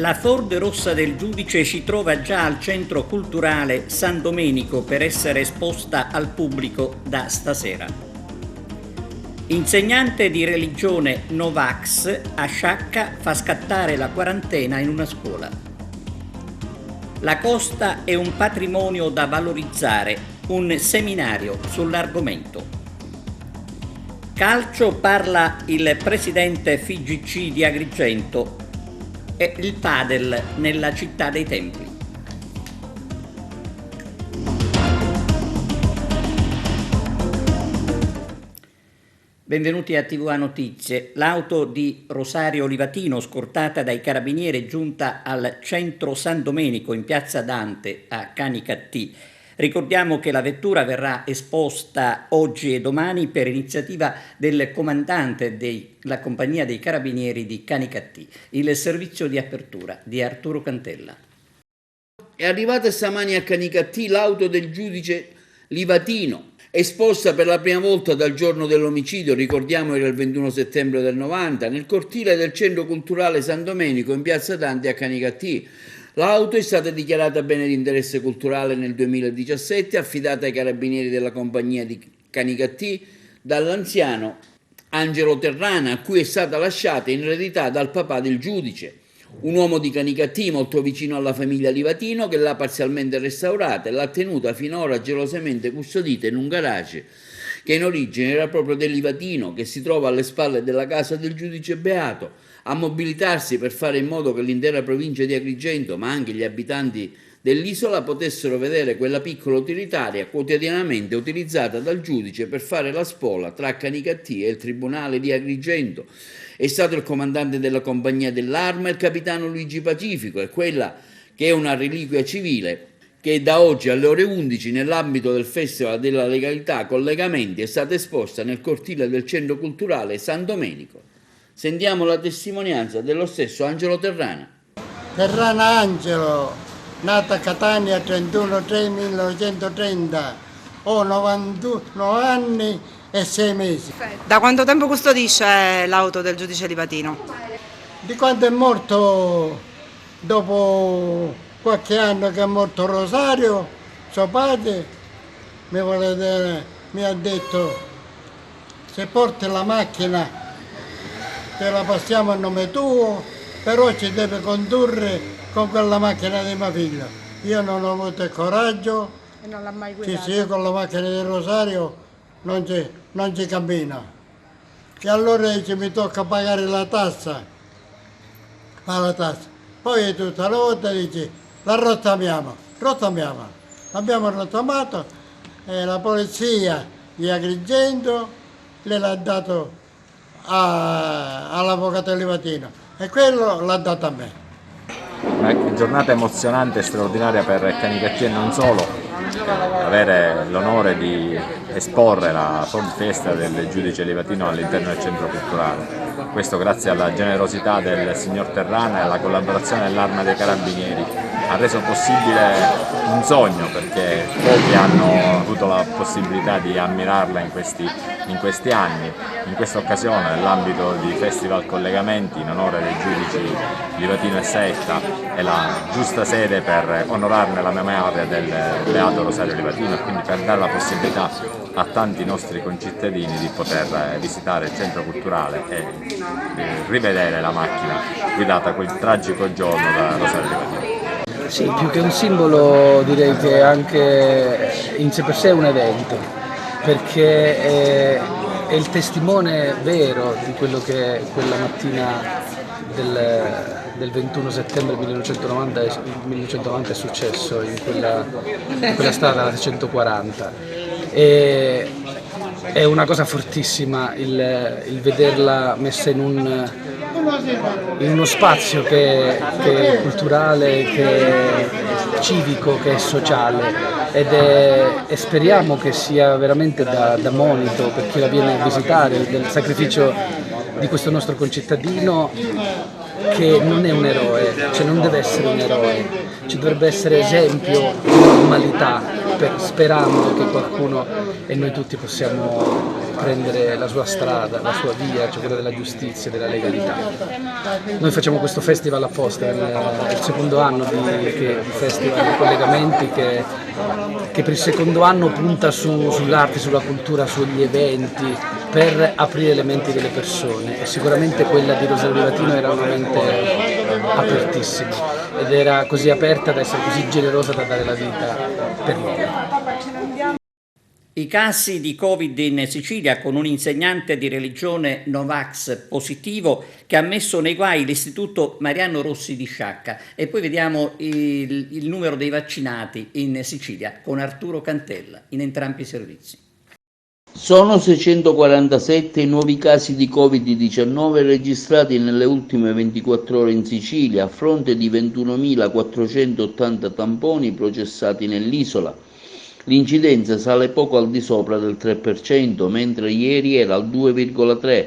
La Ford rossa del giudice si trova già al Centro Culturale San Domenico per essere esposta al pubblico da stasera. Insegnante di religione Novax a Sciacca fa scattare la quarantena in una scuola. La costa è un patrimonio da valorizzare, un seminario sull'argomento. Calcio parla il presidente FIGC di Agrigento e il padel nella città dei templi. Benvenuti a TVA Notizie. L'auto di Rosario Livatino, scortata dai carabinieri, è giunta al centro San Domenico in piazza Dante a Canicattì. Ricordiamo che la vettura verrà esposta oggi e domani per iniziativa del comandante della compagnia dei carabinieri di Canicattì. Il servizio di apertura di Arturo Cantella. È arrivata stamani a Canicattì l'auto del giudice Livatino, esposta per la prima volta dal giorno dell'omicidio, ricordiamo era il 21 settembre del 90, nel cortile del Centro Culturale San Domenico in piazza Dante a Canicattì. L'auto è stata dichiarata bene di interesse culturale nel 2017, affidata ai carabinieri della compagnia di Canicattì dall'anziano Angelo Terrana, a cui è stata lasciata in eredità dal papà del giudice, un uomo di Canicattì molto vicino alla famiglia Livatino che l'ha parzialmente restaurata e l'ha tenuta finora gelosamente custodita in un garage che in origine era proprio del Livatino, che si trova alle spalle della casa del giudice Beato, a mobilitarsi per fare in modo che l'intera provincia di Agrigento, ma anche gli abitanti dell'isola, potessero vedere quella piccola utilitaria quotidianamente utilizzata dal giudice per fare la spola tra Canicattì e il Tribunale di Agrigento. È stato il comandante della compagnia dell'Arma, il capitano Luigi Pacifico, e quella che è una reliquia civile che da oggi alle ore 11 nell'ambito del Festival della Legalità Collegamenti è stata esposta nel cortile del Centro Culturale San Domenico. Sentiamo la testimonianza dello stesso Angelo Terrana. Terrana Angelo, nato a Catania 31/3/1930, ho 91 anni e 6 mesi. Da quanto tempo custodisce l'auto del giudice Livatino? Di quando è morto, dopo qualche anno che è morto Rosario, suo padre, mi ha detto: se porti la macchina te la passiamo a nome tuo, però ci deve condurre con quella macchina di mio figlio. Io non ho avuto il coraggio, E non l'ha mai guidato? sì, con la macchina di Rosario non ci cammina. E allora dice, mi tocca pagare la tassa. Poi tutta la volta dice, la rottamiamo. L'abbiamo rottamato e la polizia di Agrigento gliel'ha dato all'avvocato Livatino e quello l'ha dato a me. Una giornata emozionante e straordinaria per Canicattì e non solo, avere l'onore di esporre la Ford Fiesta del giudice Livatino all'interno del centro culturale. Questo grazie alla generosità del signor Terrana e alla collaborazione dell'Arma dei Carabinieri ha reso possibile un sogno, perché pochi hanno avuto la possibilità di ammirarla in questi anni. In questa occasione, nell'ambito di Festival Collegamenti, in onore dei giudici Livatino e Setta, è la giusta sede per onorarne la memoria del beato Rosario Livatino e quindi per dare la possibilità a tanti nostri concittadini di poter visitare il centro culturale e rivedere la macchina guidata quel tragico giorno da Rosario Livatino. Sì, più che un simbolo direi che anche in sé per sé è un evento, perché è il testimone vero di quello che quella mattina del 21 settembre 1990 è successo in quella strada, la 640. È una cosa fortissima il vederla messa in uno spazio che è culturale, che è civico, che è sociale e speriamo che sia veramente da monito per chi la viene a visitare, del sacrificio di questo nostro concittadino che non è un eroe, cioè non deve essere un eroe, ci dovrebbe essere esempio di normalità sperando che qualcuno e noi tutti possiamo prendere la sua strada, la sua via, cioè quella della giustizia e della legalità. Noi facciamo questo festival apposta, è il secondo anno di Festival di Collegamenti che per il secondo anno punta sull'arte, sulla cultura, sugli eventi, per aprire le menti delle persone, e sicuramente quella di Rosario Livatino era una mente apertissima ed era così aperta da essere così generosa da dare la vita per noi. I casi di Covid in Sicilia, con un insegnante di religione Novax positivo che ha messo nei guai l'istituto Mariano Rossi di Sciacca. E poi vediamo il numero dei vaccinati in Sicilia con Arturo Cantella in entrambi i servizi. Sono 647 i nuovi casi di Covid-19 registrati nelle ultime 24 ore in Sicilia, a fronte di 21.480 tamponi processati nell'isola. L'incidenza sale poco al di sopra del 3%, mentre ieri era al 2,3%.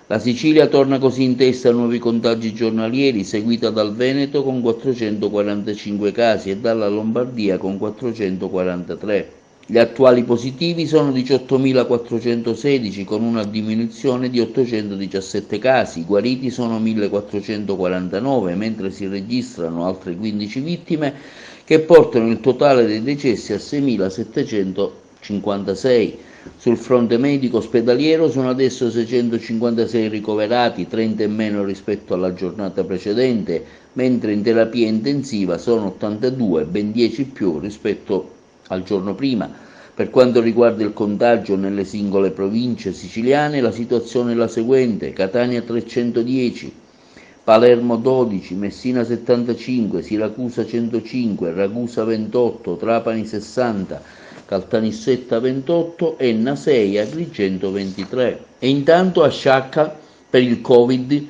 La Sicilia torna così in testa a nuovi contagi giornalieri, seguita dal Veneto con 445 casi e dalla Lombardia con 443. Gli attuali positivi sono 18.416, con una diminuzione di 817 casi, i guariti sono 1.449, mentre si registrano altre 15 vittime che portano il totale dei decessi a 6.756. Sul fronte medico ospedaliero sono adesso 656 ricoverati, 30 in meno rispetto alla giornata precedente, mentre in terapia intensiva sono 82, ben 10 più rispetto al giorno prima. Per quanto riguarda il contagio nelle singole province siciliane, la situazione è la seguente: Catania 310, Palermo 12, Messina 75, Siracusa 105, Ragusa 28, Trapani 60, Caltanissetta 28, Enna 6, Agrigento 23. E intanto a Sciacca, per il Covid,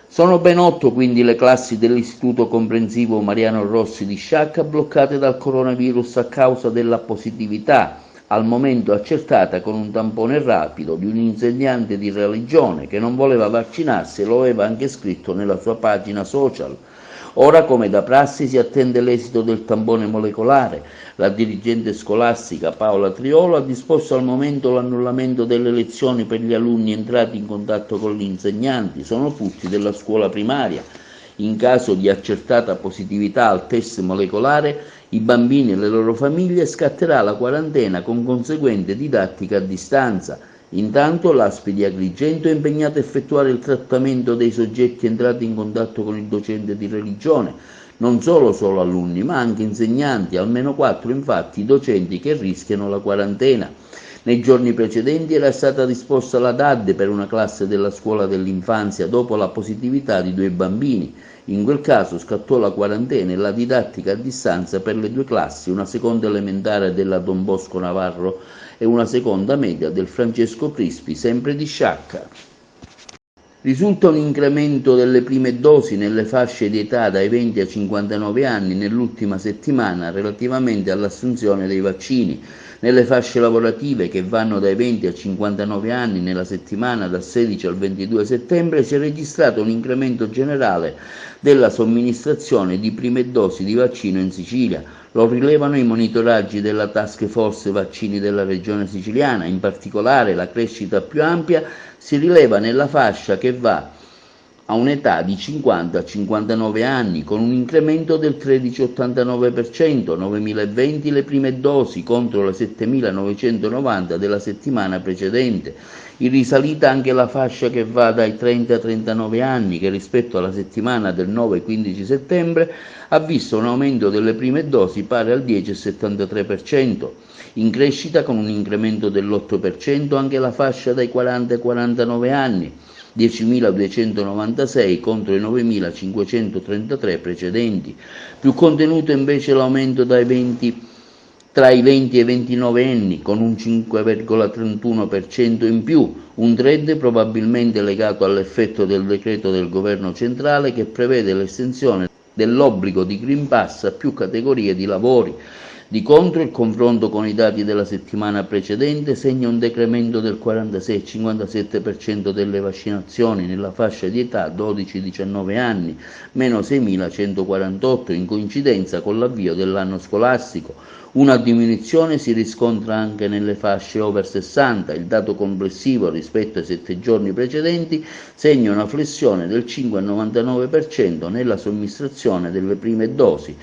sono ben 8 quindi le classi dell'Istituto Comprensivo Mariano Rossi di Sciacca bloccate dal coronavirus a causa della positività, al momento accertata con un tampone rapido di un insegnante di religione che non voleva vaccinarsi e lo aveva anche scritto nella sua pagina social. Ora, come da prassi, si attende l'esito del tampone molecolare. La dirigente scolastica Paola Triolo ha disposto al momento l'annullamento delle lezioni per gli alunni entrati in contatto con gli insegnanti, sono tutti della scuola primaria. In caso di accertata positività al test molecolare, i bambini e le loro famiglie scatterà la quarantena con conseguente didattica a distanza. Intanto l'ASP di Agrigento è impegnato a effettuare il trattamento dei soggetti entrati in contatto con il docente di religione, non solo alunni, ma anche insegnanti, almeno 4 infatti i docenti che rischiano la quarantena. Nei giorni precedenti era stata disposta la DAD per una classe della scuola dell'infanzia dopo la positività di 2 bambini. In quel caso scattò la quarantena e la didattica a distanza per le 2 classi, una seconda elementare della Don Bosco Navarro e una seconda media del Francesco Crispi, sempre di Sciacca. Risulta un incremento delle prime dosi nelle fasce di età dai 20 ai 59 anni nell'ultima settimana relativamente all'assunzione dei vaccini. Nelle fasce lavorative, che vanno dai 20 ai 59 anni nella settimana dal 16 al 22 settembre, si è registrato un incremento generale della somministrazione di prime dosi di vaccino in Sicilia. Lo rilevano i monitoraggi della Task Force Vaccini della Regione Siciliana. In particolare la crescita più ampia si rileva nella fascia che va a un'età di 50 a 59 anni, con un incremento del 13,89%, 9.020 le prime dosi contro le 7.990 della settimana precedente. In risalita anche la fascia che va dai 30 a 39 anni, che rispetto alla settimana del 9 e 15 settembre ha visto un aumento delle prime dosi pari al 10,73%. In crescita, con un incremento dell'8%, anche la fascia dai 40 ai 49 anni, 10.296 contro i 9.533 precedenti. Più contenuto invece l'aumento tra i 20 e i 29 anni, con un 5,31% in più, un trend probabilmente legato all'effetto del decreto del governo centrale che prevede l'estensione dell'obbligo di Green Pass a più categorie di lavori. Di contro, il confronto con i dati della settimana precedente segna un decremento del 46-57% delle vaccinazioni nella fascia di età 12-19 anni, meno 6.148 in coincidenza con l'avvio dell'anno scolastico. Una diminuzione si riscontra anche nelle fasce over 60, il dato complessivo rispetto ai 7 giorni precedenti segna una flessione del 5,99% nella somministrazione delle prime dosi,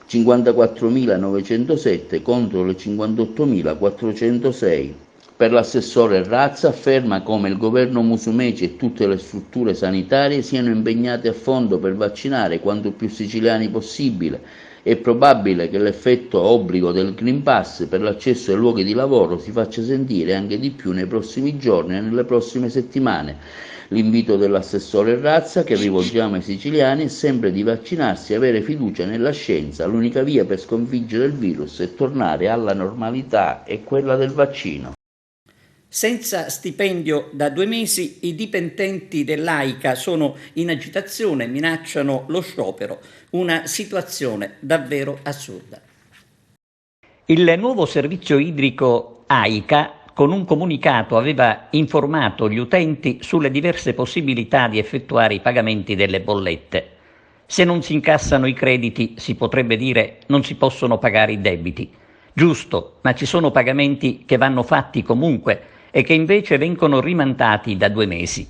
54.907 contro le 58.406. Per l'assessore Razza afferma come il governo Musumeci e tutte le strutture sanitarie siano impegnate a fondo per vaccinare quanto più siciliani possibile. È probabile che l'effetto obbligo del Green Pass per l'accesso ai luoghi di lavoro si faccia sentire anche di più nei prossimi giorni e nelle prossime settimane. L'invito dell'assessore Razza che rivolgiamo ai siciliani è sempre di vaccinarsi e avere fiducia nella scienza. L'unica via per sconfiggere il virus e tornare alla normalità è quella del vaccino. Senza stipendio da 2 mesi, i dipendenti dell'AICA sono in agitazione, minacciano lo sciopero, una situazione davvero assurda. Il nuovo servizio idrico AICA, con un comunicato, aveva informato gli utenti sulle diverse possibilità di effettuare i pagamenti delle bollette. Se non si incassano i crediti, si potrebbe dire, non si possono pagare i debiti. Giusto, ma ci sono pagamenti che vanno fatti comunque e che invece vengono rimandati da 2 mesi.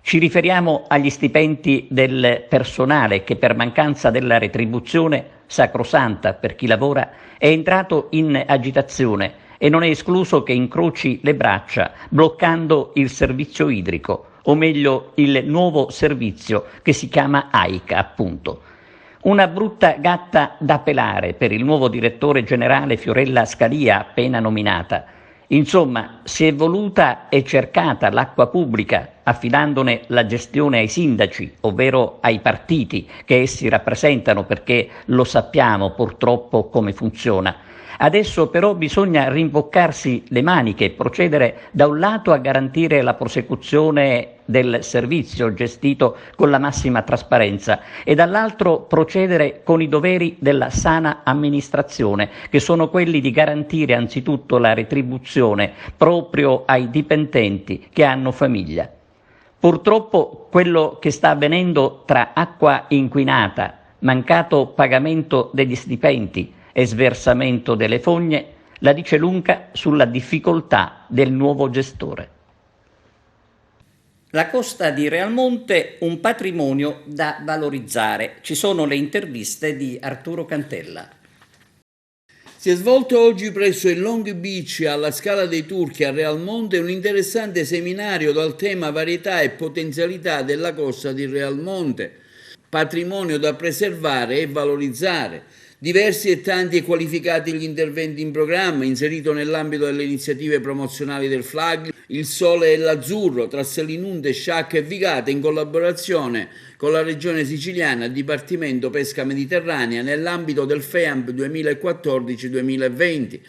Ci riferiamo agli stipendi del personale che per mancanza della retribuzione sacrosanta per chi lavora è entrato in agitazione e non è escluso che incroci le braccia bloccando il servizio idrico, o meglio il nuovo servizio che si chiama AICA appunto. Una brutta gatta da pelare per il nuovo direttore generale Fiorella Scalia appena nominata. Insomma, si è voluta e cercata l'acqua pubblica, affidandone la gestione ai sindaci, ovvero ai partiti che essi rappresentano, perché lo sappiamo purtroppo come funziona. Adesso però bisogna rimboccarsi le maniche e procedere da un lato a garantire la prosecuzione del servizio gestito con la massima trasparenza e dall'altro procedere con i doveri della sana amministrazione, che sono quelli di garantire anzitutto la retribuzione proprio ai dipendenti che hanno famiglia. Purtroppo quello che sta avvenendo tra acqua inquinata, mancato pagamento degli stipendi e sversamento delle fogne la dice lunga sulla difficoltà del nuovo gestore. La costa di Realmonte, un patrimonio da valorizzare. Ci sono le interviste di Arturo Cantella. Si è svolto oggi presso il Long Beach alla Scala dei Turchi a Realmonte un interessante seminario dal tema varietà e potenzialità della costa di Realmonte, patrimonio da preservare e valorizzare. Diversi e tanti e qualificati gli interventi in programma, inserito nell'ambito delle iniziative promozionali del FLAG, Il Sole e l'Azzurro, tra Selinunte, Sciacca e Vigata, in collaborazione con la Regione Siciliana e Dipartimento Pesca Mediterranea nell'ambito del FEAMP 2014-2020.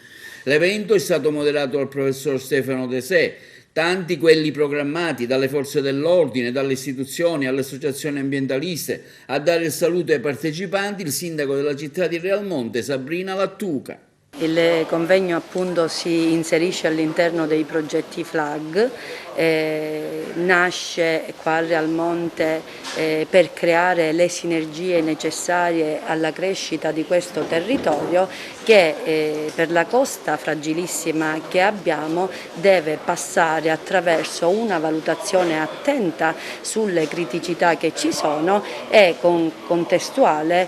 L'evento è stato moderato dal professor Stefano Tesè. Tanti quelli programmati dalle forze dell'ordine, dalle istituzioni, alle associazioni ambientaliste. A dare il saluto ai partecipanti il sindaco della città di Realmonte, Sabrina Lattuca. Il convegno appunto si inserisce all'interno dei progetti FLAG, nasce qua a Realmonte per creare le sinergie necessarie alla crescita di questo territorio che per la costa fragilissima che abbiamo deve passare attraverso una valutazione attenta sulle criticità che ci sono e con contestuale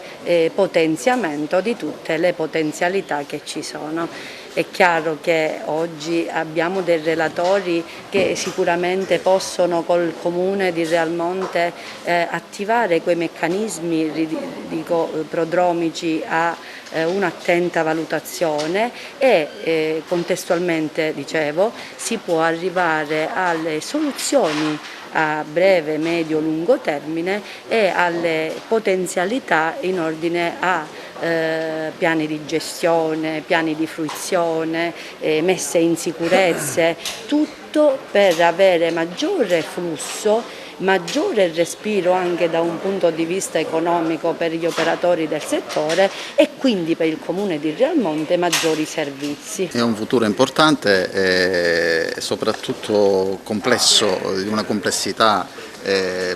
potenziamento di tutte le potenzialità che ci sono. È chiaro che oggi abbiamo dei relatori che sicuramente possono col Comune di Realmonte attivare quei meccanismi prodromici a un'attenta valutazione e contestualmente, dicevo, si può arrivare alle soluzioni a breve, medio, lungo termine e alle potenzialità in ordine a piani di gestione, piani di fruizione, messe in sicurezza, tutto per avere maggiore flusso maggiore respiro anche da un punto di vista economico per gli operatori del settore e quindi per il Comune di Realmonte maggiori servizi. È un futuro importante e soprattutto complesso, di una complessità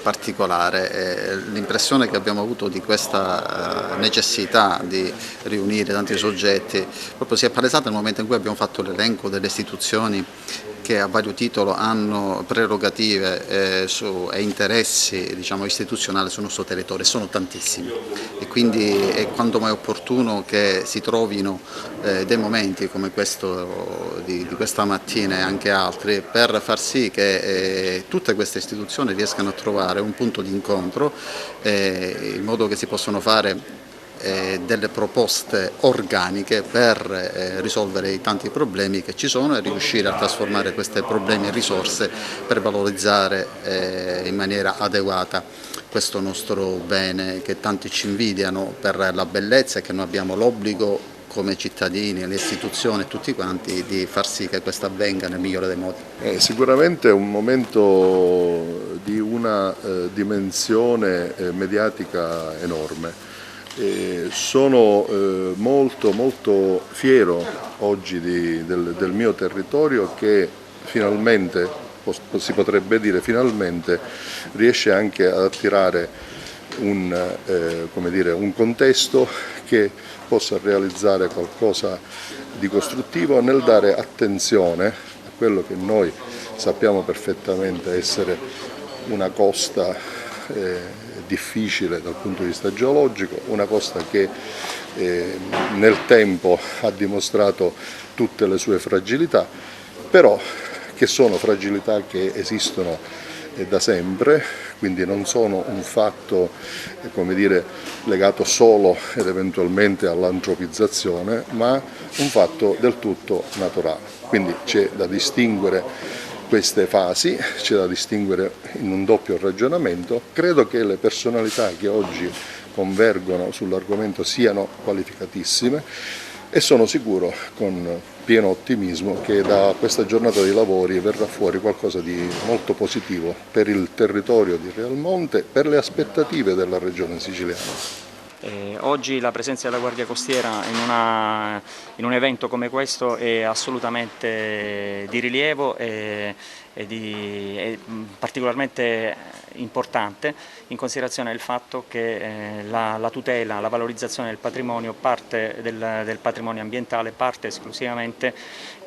particolare. L'impressione che abbiamo avuto di questa necessità di riunire tanti soggetti proprio si è palesata nel momento in cui abbiamo fatto l'elenco delle istituzioni che a vario titolo hanno prerogative e interessi, diciamo, istituzionali sul nostro territorio, sono tantissimi e quindi è quanto mai opportuno che si trovino dei momenti come questo di questa mattina e anche altri per far sì che tutte queste istituzioni riescano a trovare un punto di incontro in modo che si possano fare delle proposte organiche per risolvere i tanti problemi che ci sono e riuscire a trasformare questi problemi in risorse per valorizzare in maniera adeguata questo nostro bene che tanti ci invidiano per la bellezza e che noi abbiamo l'obbligo come cittadini, le istituzioni e tutti quanti di far sì che questo avvenga nel migliore dei modi. Sicuramente è un momento di una dimensione mediatica enorme. Sono molto fiero oggi del mio territorio che finalmente, si potrebbe dire finalmente, riesce anche ad attirare un contesto che possa realizzare qualcosa di costruttivo nel dare attenzione a quello che noi sappiamo perfettamente essere una costa difficile dal punto di vista geologico, una costa che nel tempo ha dimostrato tutte le sue fragilità, però che sono fragilità che esistono da sempre, quindi non sono un fatto legato solo ed eventualmente all'antropizzazione, ma un fatto del tutto naturale. Quindi c'è da distinguere queste fasi, c'è da distinguere in un doppio ragionamento. Credo che le personalità che oggi convergono sull'argomento siano qualificatissime e sono sicuro, con pieno ottimismo, che da questa giornata di lavori verrà fuori qualcosa di molto positivo per il territorio di Realmonte, per le aspettative della regione siciliana. Oggi la presenza della Guardia Costiera in un evento come questo è assolutamente di rilievo e particolarmente importante in considerazione del fatto che la tutela, la valorizzazione del patrimonio, parte del patrimonio ambientale, parte esclusivamente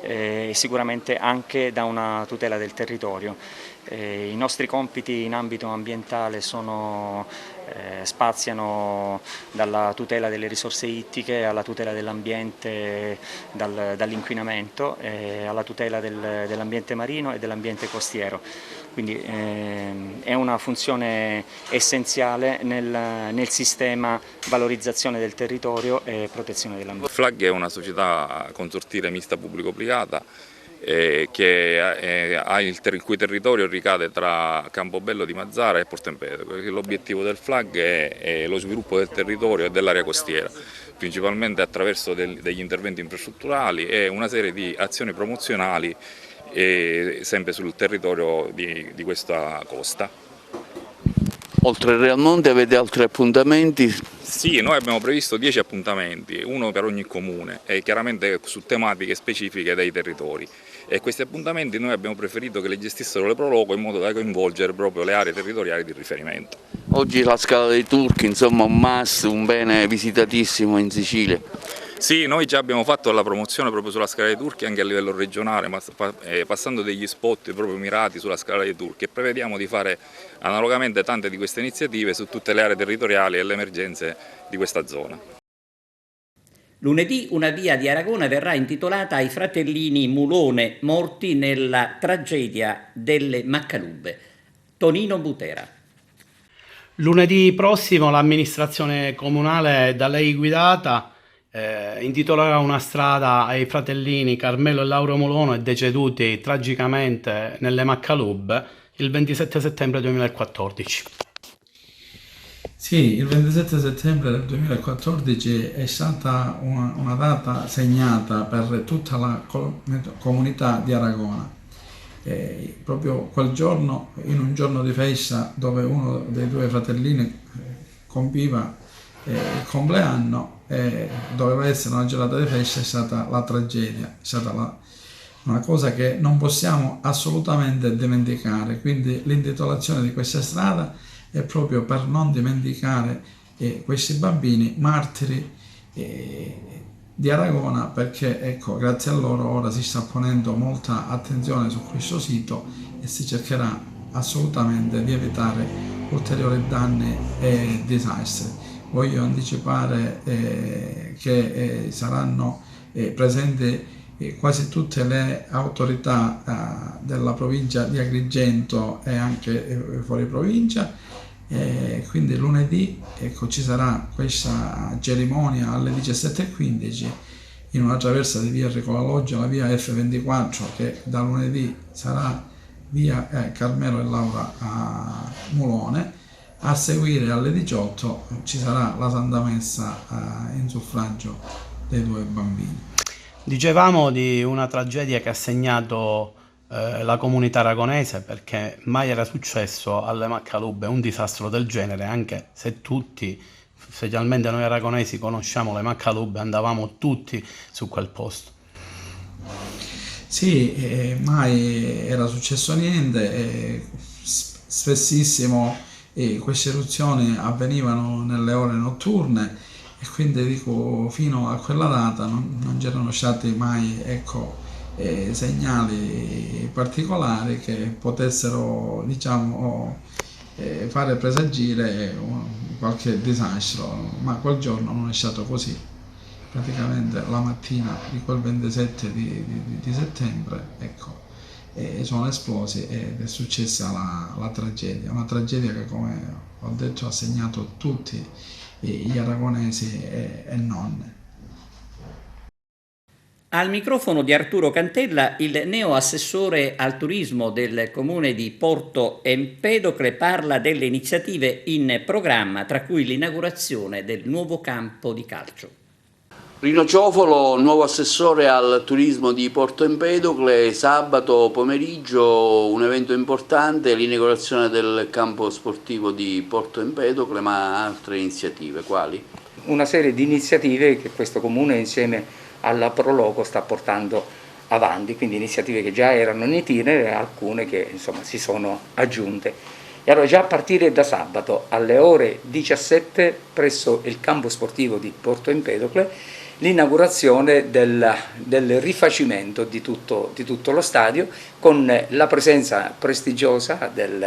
e sicuramente anche da una tutela del territorio. I nostri compiti in ambito ambientale spaziano dalla tutela delle risorse ittiche alla tutela dell'ambiente dall'inquinamento, alla tutela dell'ambiente marino e dell'ambiente costiero. Quindi è una funzione essenziale nel sistema valorizzazione del territorio e protezione dell'ambiente. FLAG è una società consortile mista pubblico-privata il cui territorio ricade tra Campobello di Mazara e Porto Empedocle. L'obiettivo del FLAG è lo sviluppo del territorio e dell'area costiera, principalmente attraverso degli interventi infrastrutturali e una serie di azioni promozionali sempre sul territorio di questa costa. Oltre a Realmonte avete altri appuntamenti? Sì, noi abbiamo previsto 10 appuntamenti, uno per ogni comune e chiaramente su tematiche specifiche dei territori. E questi appuntamenti noi abbiamo preferito che li gestissero le Pro Loco in modo da coinvolgere proprio le aree territoriali di riferimento. Oggi la Scala dei Turchi, insomma un must, un bene visitatissimo in Sicilia. Sì, noi già abbiamo fatto la promozione proprio sulla Scala dei Turchi anche a livello regionale, passando degli spot proprio mirati sulla Scala dei Turchi e prevediamo di fare analogamente tante di queste iniziative su tutte le aree territoriali e le emergenze di questa zona. Lunedì una via di Aragona verrà intitolata ai fratellini Mulone morti nella tragedia delle Maccalubbe. Tonino Butera. Lunedì prossimo l'amministrazione comunale da lei guidata intitolerà una strada ai fratellini Carmelo e Lauro Mulono, deceduti tragicamente nelle Maccalubbe il 27 settembre 2014. Sì, il 27 settembre del 2014 è stata una data segnata per tutta la comunità di Aragona. proprio quel giorno, in un giorno di festa dove uno dei due fratellini compiva il compleanno, doveva essere una giornata di festa, è stata la tragedia, è stata una cosa che non possiamo assolutamente dimenticare. Quindi l'intitolazione di questa strada è proprio per non dimenticare questi bambini martiri di Aragona, perché ecco, grazie a loro ora si sta ponendo molta attenzione su questo sito e si cercherà assolutamente di evitare ulteriori danni e disastri. Voglio anticipare che saranno presenti quasi tutte le autorità della provincia di Agrigento e anche fuori provincia. Quindi lunedì ci sarà questa cerimonia alle 17:15 in una traversa di via Enrico La Loggia, la via F24, che da lunedì sarà via Carmelo e Laura a Mulone. A seguire alle 18 ci sarà la Santa Messa in suffragio dei due bambini. Dicevamo di una tragedia che ha segnato la comunità aragonese, perché mai era successo alle Maccalubbe un disastro del genere, anche se tutti, specialmente noi aragonesi, conosciamo le Maccalubbe, andavamo tutti su quel posto. Sì, mai era successo niente, spessissimo queste eruzioni avvenivano nelle ore notturne e quindi dico fino a quella data non c'erano stati mai segnali particolari che potessero fare presagire qualche disastro, ma quel giorno non è stato così. Praticamente la mattina di quel 27 di settembre sono esplosi ed è successa la tragedia, una tragedia che, come ho detto, ha segnato tutti gli aragonesi e non. Al microfono di Arturo Cantella, il neoassessore al turismo del comune di Porto Empedocle parla delle iniziative in programma, tra cui l'inaugurazione del nuovo campo di calcio. Rino Ciofolo, nuovo assessore al turismo di Porto Empedocle, sabato pomeriggio un evento importante, l'inaugurazione del campo sportivo di Porto Empedocle, ma altre iniziative, quali? Una serie di iniziative che questo comune insieme alla Proloco sta portando avanti, quindi iniziative che già erano in itinere e alcune che insomma si sono aggiunte. E allora già a partire da sabato alle ore 17 presso il campo sportivo di Porto Empedocle l'inaugurazione del rifacimento di tutto lo stadio, con la presenza prestigiosa del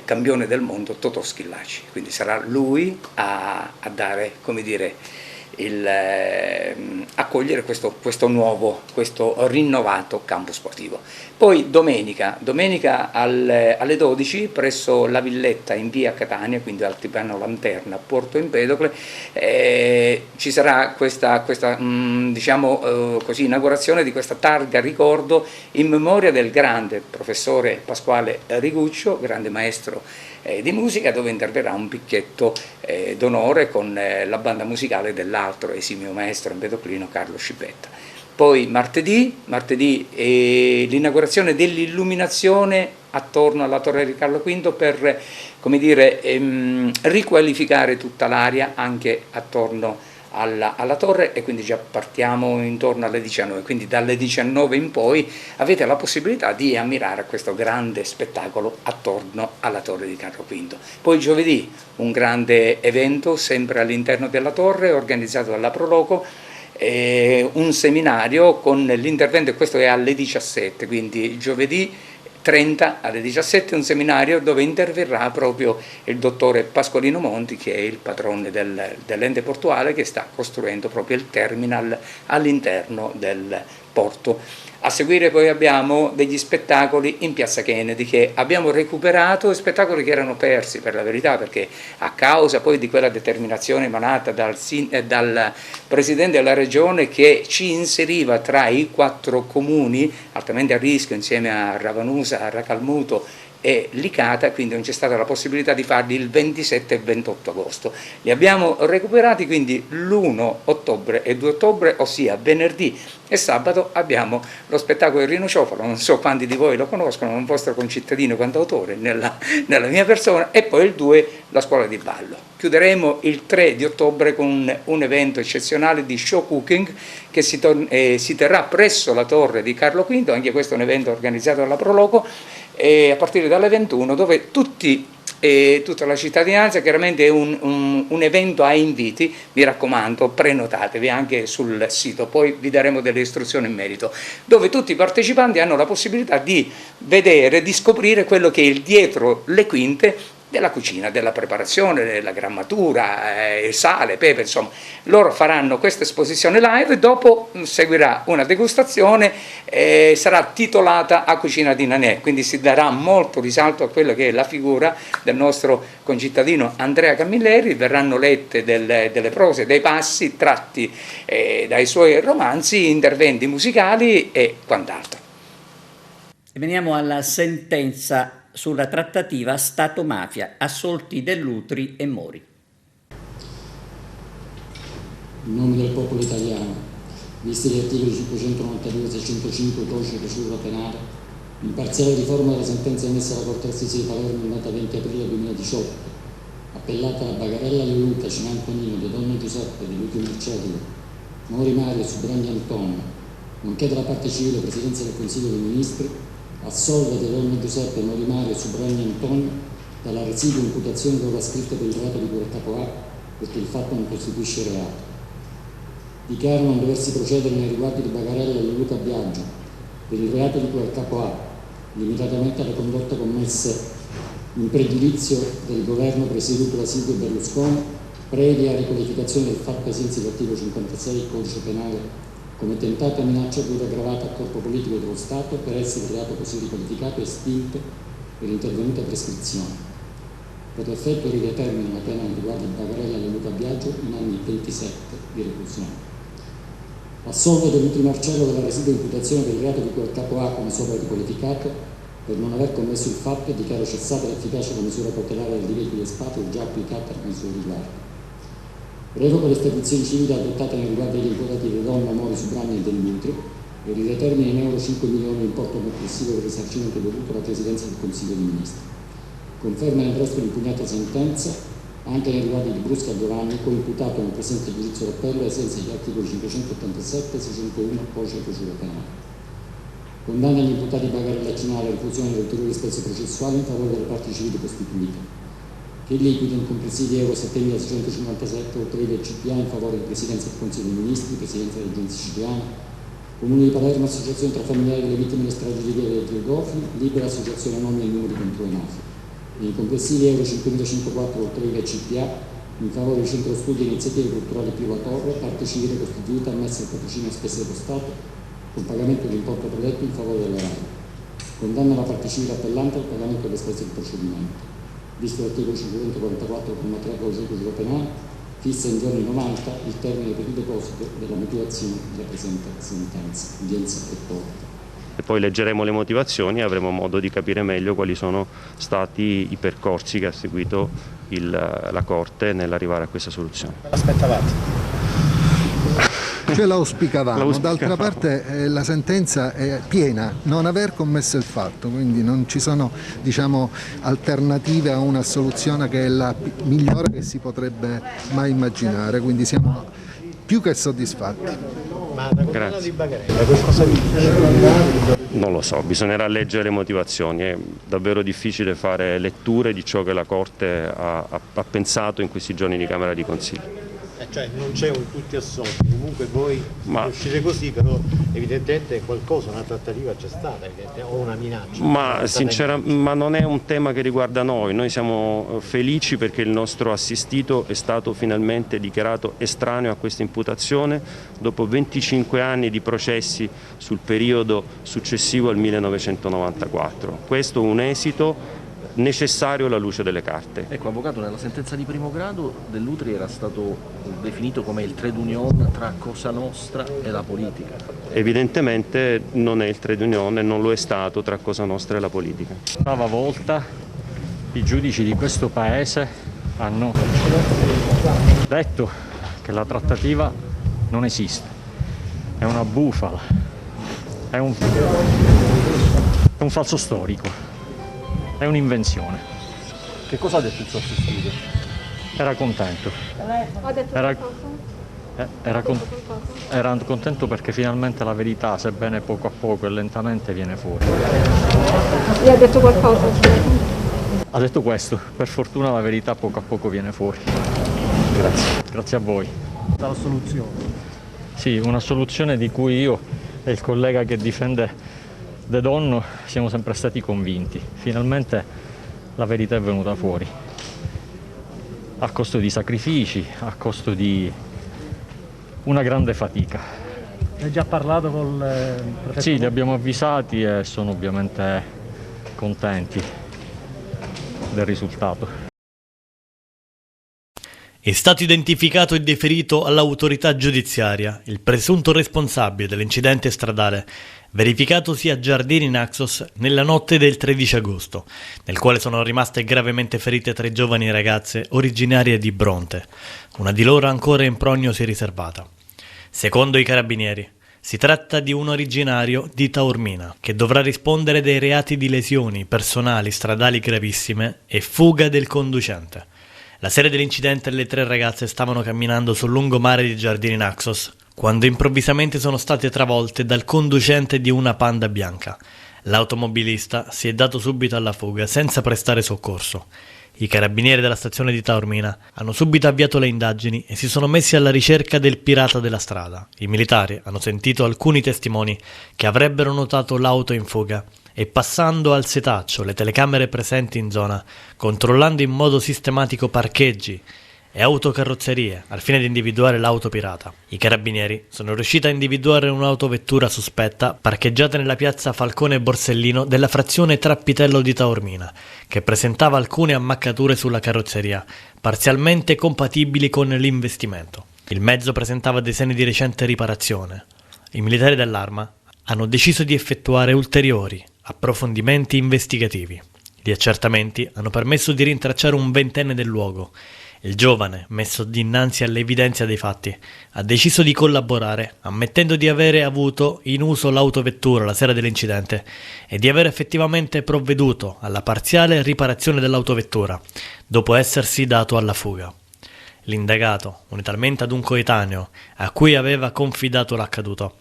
campione del mondo Totò Schillaci, quindi sarà lui a dare, come dire, accogliere questo nuovo, questo rinnovato campo sportivo. Poi domenica alle 12 presso la Villetta in via Catania, quindi Altiplano Lanterna, Porto Empedocle, ci sarà questa inaugurazione di questa targa ricordo in memoria del grande professore Pasquale Riguccio, grande maestro di musica, dove interverrà un picchetto d'onore con la banda musicale dell'altro esimio maestro empedoclino Carlo Scipetta. Poi martedì l'inaugurazione dell'illuminazione attorno alla Torre di Carlo V per, come dire, riqualificare tutta l'area anche attorno alla torre, e quindi già partiamo intorno alle 19, quindi dalle 19 in poi avete la possibilità di ammirare questo grande spettacolo attorno alla Torre di Carlo V. Poi giovedì un grande evento sempre all'interno della torre organizzato dalla Proloco, un seminario con l'intervento, e questo è alle 17, quindi giovedì 30 alle 17, un seminario dove interverrà proprio il dottore Pasqualino Monti, che è il patrone dell'ente portuale, che sta costruendo proprio il terminal all'interno del porto. A seguire poi abbiamo degli spettacoli in Piazza Kennedy che abbiamo recuperato, spettacoli che erano persi per la verità, perché a causa poi di quella determinazione emanata dal Presidente della Regione, che ci inseriva tra i 4 comuni altamente a rischio insieme a Ravanusa, a Racalmuto e Licata, quindi non c'è stata la possibilità di farli il 27 e 28 agosto. Li abbiamo recuperati quindi l'1 ottobre e 2 ottobre, ossia venerdì e sabato abbiamo lo spettacolo del Rino Ciofalo, non so quanti di voi lo conoscono, un vostro concittadino cantautore nella mia persona, e poi il 2 la scuola di ballo. Chiuderemo il 3 di ottobre con un evento eccezionale di show cooking che si terrà presso la torre di Carlo V, anche questo è un evento organizzato dalla Proloco, a partire dalle 21, dove tutta la cittadinanza, chiaramente è un evento a inviti, mi raccomando prenotatevi anche sul sito, poi vi daremo delle istruzioni in merito, dove tutti i partecipanti hanno la possibilità di vedere, di scoprire quello che è il dietro le quinte della cucina, della preparazione, della grammatura, sale, pepe, insomma. Loro faranno questa esposizione live, dopo seguirà una degustazione, sarà titolata A Cucina di Nanè, quindi si darà molto risalto a quella che è la figura del nostro concittadino Andrea Camilleri, verranno lette delle prose, dei passi tratti dai suoi romanzi, interventi musicali e quant'altro. E veniamo alla sentenza sulla trattativa Stato-mafia, assolti Dell'Utri e Mori. In nome del popolo italiano, visti gli articoli 592 e 605 codice di procedura penale, in parziale riforma della sentenza emessa dalla Corte d'Assise di Palermo in data 20 aprile 2018, appellata da Bagarella Leoluca, Cina Antonino, De Donno Giuseppe, De Lucio Marcello, Mori Mario, Subragni Antonio, nonché dalla parte civile Presidenza del Consiglio dei Ministri, assolve De Donno Giuseppe, Mori Mario e Subragni Antonio dalla residua imputazione d'opera scritta per il reato di cui al capo A, perché il fatto non costituisce reato. Dichiarano non doversi procedere nei riguardi di Bagarella e Leoluca Biagio per il reato di cui al capo A, limitatamente alle condotte commesse in pregiudizio del governo presieduto da Silvio Berlusconi, previa riqualificazione del fatto ai sensi dell'articolo 56 del codice penale come tentata minaccia dura aggravata al corpo politico dello Stato per essere reato così riqualificato e estinto per intervenuta prescrizione. Per l'effetto ridetermina la pena nei riguardi di Bagarella e Leoluca Biagio in anni 27 di reclusione. Assolve Dell'Utri Marcello della residua imputazione del reato di cui al capo A come sopra riqualificato per non aver commesso il fatto e dichiara cessata l'efficacia della misura cautelare del divieto di espatrio già applicata nei suoi riguardi. Revoca le estradizioni civili adottate nei riguardi degli imputati De Donno, Mori, Subragni e Dell'Utri e ridetermina in euro 5 milioni l'importo complessivo per risarcimento dovuto alla Presidenza del Consiglio dei Ministri. Conferma nel resto l'impugnata sentenza anche nei riguardi di Brusca Giovanni, coimputato nel presente giudizio d'appello ai sensi degli articoli 587 e 601 codice di procedura penale. Condanna gli imputati Bagarella Cinale a reclusione delle ulteriori spese processuali in favore delle parti civili costituite. Che liquida in complessivi euro 7.657 oltre il CPA in favore di Presidenza del Consiglio dei Ministri, Presidenza della Regione Siciliana, Comune di Palermo, Associazione tra familiari delle vittime delle stragi di Via dei Trigofili, Libera Associazione Nomi e Numeri contro i Mafia. E in complessivi euro 5.054 oltre il CPA in favore del Centro Studi e Iniziative Culturali Pio La Torre, parte civile costituita ammessa al patrocinio a spese dello Stato, con pagamento di importo predetto in favore della RAI. Condanna la parte civile appellante al pagamento delle spese del procedimento. Visto l'articolo 544,3 codice di procedura penale, fissa in giorni 90 il termine per il deposito della motivazione della presente sentenza, udienza e porta. E poi leggeremo le motivazioni e avremo modo di capire meglio quali sono stati i percorsi che ha seguito la Corte nell'arrivare a questa soluzione. Aspettavate? Ce l'auspicavamo, d'altra parte la sentenza è piena, non aver commesso il fatto, quindi non ci sono alternative a una soluzione che è la migliore che si potrebbe mai immaginare, quindi siamo più che soddisfatti. Ma la condanna di Bagarella, cosa dice? Non lo so, bisognerà leggere le motivazioni, è davvero difficile fare letture di ciò che la Corte ha pensato in questi giorni di Camera di Consiglio. Cioè non c'è un tutti assolti, comunque voi uscite così, però evidentemente qualcosa, una trattativa c'è stata, o una minaccia. Ma non è un tema che riguarda noi siamo felici perché il nostro assistito è stato finalmente dichiarato estraneo a questa imputazione dopo 25 anni di processi sul periodo successivo al 1994. Questo è un esito necessario alla luce delle carte. Ecco, avvocato, nella sentenza di primo grado Dell'Utri era stato definito come il trade union tra Cosa Nostra e la politica. Evidentemente non è il trade union e non lo è stato tra Cosa Nostra e la politica. L'ottava volta i giudici di questo paese hanno detto che la trattativa non esiste, è una bufala, è un falso storico, è un'invenzione. Che cosa ha detto il suo assistito? Era contento. Ha detto Era contento perché finalmente la verità, sebbene poco a poco e lentamente, viene fuori. Gli ha detto qualcosa? Ha detto questo, per fortuna la verità poco a poco viene fuori. Grazie. Grazie a voi. La soluzione? Sì, una soluzione di cui io e il collega che difende De Donno siamo sempre stati convinti. Finalmente la verità è venuta fuori. A costo di sacrifici, a costo di una grande fatica. Hai già parlato col prefetto? Sì, li abbiamo avvisati e sono ovviamente contenti del risultato. È stato identificato e deferito all'autorità giudiziaria il presunto responsabile dell'incidente stradale verificatosi a Giardini Naxos nella notte del 13 agosto, nel quale sono rimaste gravemente ferite 3 giovani ragazze originarie di Bronte, una di loro ancora in prognosi riservata. Secondo i carabinieri, si tratta di un originario di Taormina che dovrà rispondere dei reati di lesioni personali stradali gravissime e fuga del conducente. La sera dell'incidente le 3 ragazze stavano camminando sul lungomare di Giardini Naxos quando improvvisamente sono state travolte dal conducente di una Panda bianca. L'automobilista si è dato subito alla fuga senza prestare soccorso. I carabinieri della stazione di Taormina hanno subito avviato le indagini e si sono messi alla ricerca del pirata della strada. I militari hanno sentito alcuni testimoni che avrebbero notato l'auto in fuga e passando al setaccio le telecamere presenti in zona, controllando in modo sistematico parcheggi e autocarrozzerie al fine di individuare l'auto pirata. I carabinieri sono riusciti a individuare un'autovettura sospetta parcheggiata nella piazza Falcone Borsellino della frazione Trappitello di Taormina, che presentava alcune ammaccature sulla carrozzeria, parzialmente compatibili con l'investimento. Il mezzo presentava dei segni di recente riparazione. I militari dell'Arma hanno deciso di effettuare ulteriori approfondimenti investigativi. Gli accertamenti hanno permesso di rintracciare un 20enne del luogo. Il giovane, messo dinanzi all'evidenza dei fatti, ha deciso di collaborare, ammettendo di avere avuto in uso l'autovettura la sera dell'incidente e di aver effettivamente provveduto alla parziale riparazione dell'autovettura, dopo essersi dato alla fuga. L'indagato, unitamente ad un coetaneo a cui aveva confidato l'accaduto,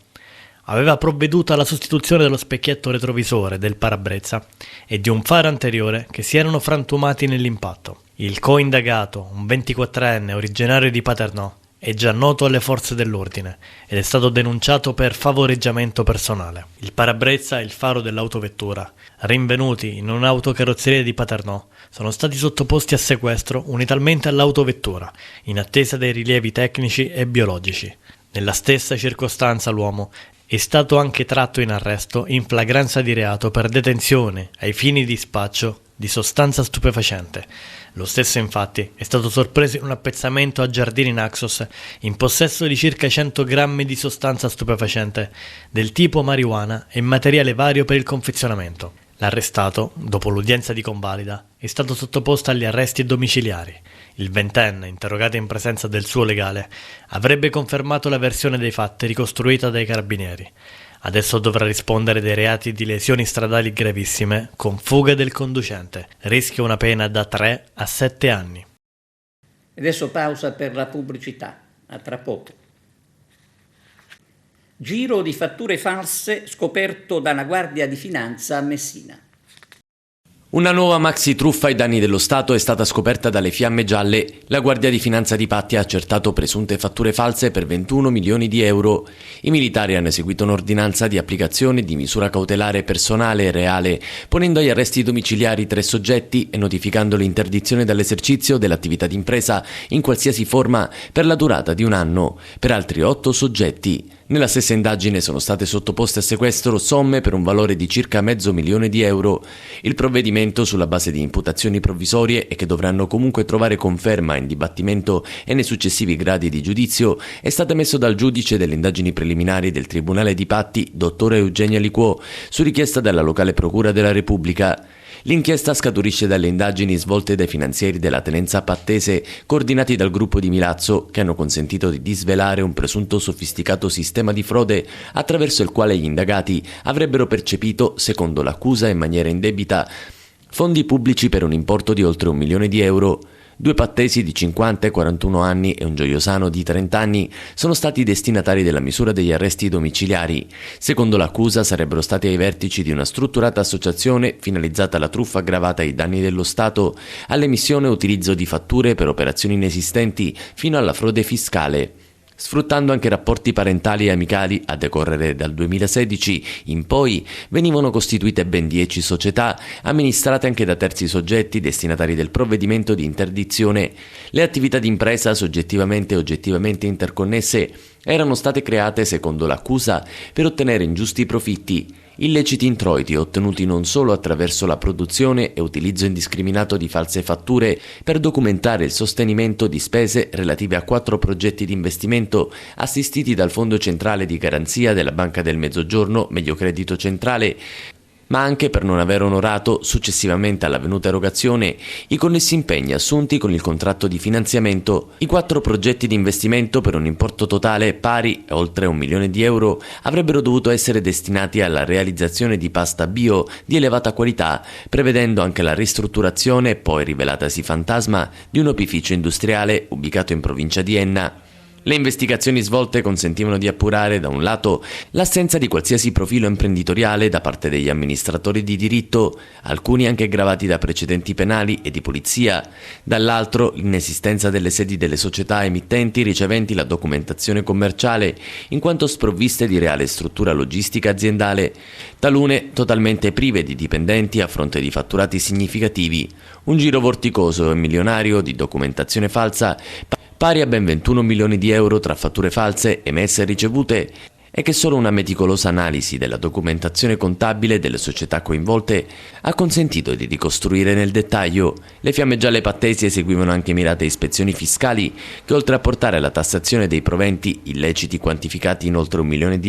aveva provveduto alla sostituzione dello specchietto retrovisore del parabrezza e di un faro anteriore che si erano frantumati nell'impatto. Il coindagato, un 24enne originario di Paternò, è già noto alle forze dell'ordine ed è stato denunciato per favoreggiamento personale. Il parabrezza e il faro dell'autovettura, rinvenuti in un'autocarrozzeria di Paternò, sono stati sottoposti a sequestro unitamente all'autovettura, in attesa dei rilievi tecnici e biologici. Nella stessa circostanza l'uomo è stato anche tratto in arresto in flagranza di reato per detenzione ai fini di spaccio di sostanza stupefacente. Lo stesso infatti è stato sorpreso in un appezzamento a Giardini Naxos in possesso di circa 100 grammi di sostanza stupefacente del tipo marijuana e materiale vario per il confezionamento. L'arrestato, dopo l'udienza di convalida, è stato sottoposto agli arresti domiciliari. Il 20enne, interrogato in presenza del suo legale, avrebbe confermato la versione dei fatti ricostruita dai carabinieri. Adesso dovrà rispondere dei reati di lesioni stradali gravissime con fuga del conducente. Rischia una pena da 3 a 7 anni. E adesso pausa per la pubblicità. A tra poco. Giro di fatture false scoperto dalla Guardia di Finanza a Messina. Una nuova maxi truffa ai danni dello Stato è stata scoperta dalle Fiamme Gialle. La Guardia di Finanza di Patti ha accertato presunte fatture false per 21 milioni di euro. I militari hanno eseguito un'ordinanza di applicazione di misura cautelare personale e reale, ponendo agli arresti domiciliari 3 soggetti e notificando l'interdizione dall'esercizio dell'attività d'impresa in qualsiasi forma per la durata di 1 anno. Per altri 8 soggetti Nella stessa indagine sono state sottoposte a sequestro somme per un valore di circa €500.000. Il provvedimento, sulla base di imputazioni provvisorie e che dovranno comunque trovare conferma in dibattimento e nei successivi gradi di giudizio, è stato emesso dal giudice delle indagini preliminari del Tribunale di Patti, dottor Eugenia Liquò, su richiesta della locale Procura della Repubblica. L'inchiesta scaturisce dalle indagini svolte dai finanzieri della tenenza pattese, coordinati dal gruppo di Milazzo, che hanno consentito di disvelare un presunto sofisticato sistema di frode attraverso il quale gli indagati avrebbero percepito, secondo l'accusa in maniera indebita, fondi pubblici per un importo di oltre €1 milione. Due pattesi di 50 e 41 anni e un gioiosano di 30 anni sono stati destinatari della misura degli arresti domiciliari. Secondo l'accusa sarebbero stati ai vertici di una strutturata associazione finalizzata alla truffa aggravata ai danni dello Stato, all'emissione e utilizzo di fatture per operazioni inesistenti fino alla frode fiscale. Sfruttando anche rapporti parentali e amicali, a decorrere dal 2016 in poi venivano costituite ben 10 società, amministrate anche da terzi soggetti destinatari del provvedimento di interdizione. Le attività di impresa, soggettivamente e oggettivamente interconnesse, erano state create, secondo l'accusa, per ottenere ingiusti profitti. Illeciti introiti ottenuti non solo attraverso la produzione e utilizzo indiscriminato di false fatture per documentare il sostenimento di spese relative a 4 progetti di investimento assistiti dal Fondo Centrale di Garanzia della Banca del Mezzogiorno, Mediocredito Centrale, ma anche per non aver onorato, successivamente all'avvenuta erogazione, i connessi impegni assunti con il contratto di finanziamento. I 4 progetti di investimento, per un importo totale pari a oltre €1 milione, avrebbero dovuto essere destinati alla realizzazione di pasta bio di elevata qualità, prevedendo anche la ristrutturazione, poi rivelatasi fantasma, di un opificio industriale ubicato in provincia di Enna. Le investigazioni svolte consentivano di appurare, da un lato, l'assenza di qualsiasi profilo imprenditoriale da parte degli amministratori di diritto, alcuni anche gravati da precedenti penali e di polizia, dall'altro l'inesistenza delle sedi delle società emittenti riceventi la documentazione commerciale, in quanto sprovviste di reale struttura logistica aziendale, talune totalmente prive di dipendenti a fronte di fatturati significativi, un giro vorticoso e milionario di documentazione falsa pari a ben €21 milioni tra fatture false emesse e ricevute, e che solo una meticolosa analisi della documentazione contabile delle società coinvolte ha consentito di ricostruire nel dettaglio. Le Fiamme Gialle pattesi eseguivano anche mirate ispezioni fiscali che, oltre a portare alla tassazione dei proventi illeciti quantificati in oltre €1 milione,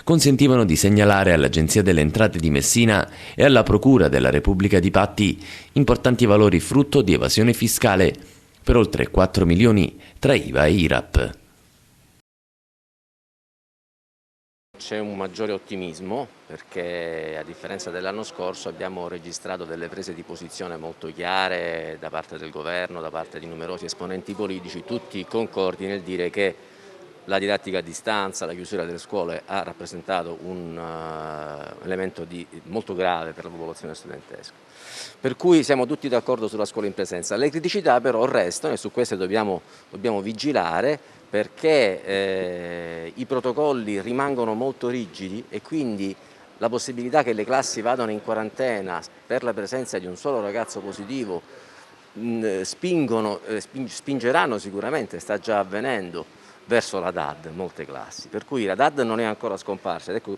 consentivano di segnalare all'Agenzia delle Entrate di Messina e alla Procura della Repubblica di Patti importanti valori frutto di evasione fiscale per oltre 4 milioni tra IVA e IRAP. C'è un maggiore ottimismo perché, a differenza dell'anno scorso, abbiamo registrato delle prese di posizione molto chiare da parte del governo, da parte di numerosi esponenti politici, tutti concordi nel dire che la didattica a distanza, la chiusura delle scuole ha rappresentato un elemento molto grave per la popolazione studentesca. Per cui siamo tutti d'accordo sulla scuola in presenza. Le criticità però restano e su queste dobbiamo vigilare, perché i protocolli rimangono molto rigidi e quindi la possibilità che le classi vadano in quarantena per la presenza di un solo ragazzo positivo spingeranno sicuramente, sta già avvenendo, verso la DAD molte classi, per cui la DAD non è ancora scomparsa ed ecco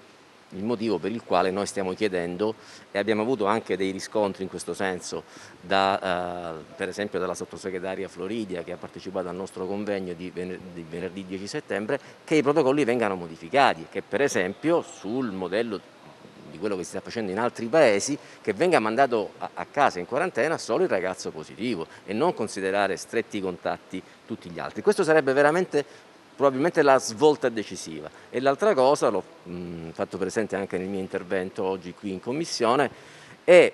il motivo per il quale noi stiamo chiedendo, e abbiamo avuto anche dei riscontri in questo senso per esempio dalla sottosegretaria Floridia, che ha partecipato al nostro convegno di venerdì 10 settembre, che i protocolli vengano modificati, che per esempio sul modello di quello che si sta facendo in altri paesi, che venga mandato a casa in quarantena solo il ragazzo positivo e non considerare stretti contatti tutti gli altri. Questo sarebbe veramente probabilmente la svolta decisiva. E l'altra cosa, l'ho fatto presente anche nel mio intervento oggi qui in Commissione, è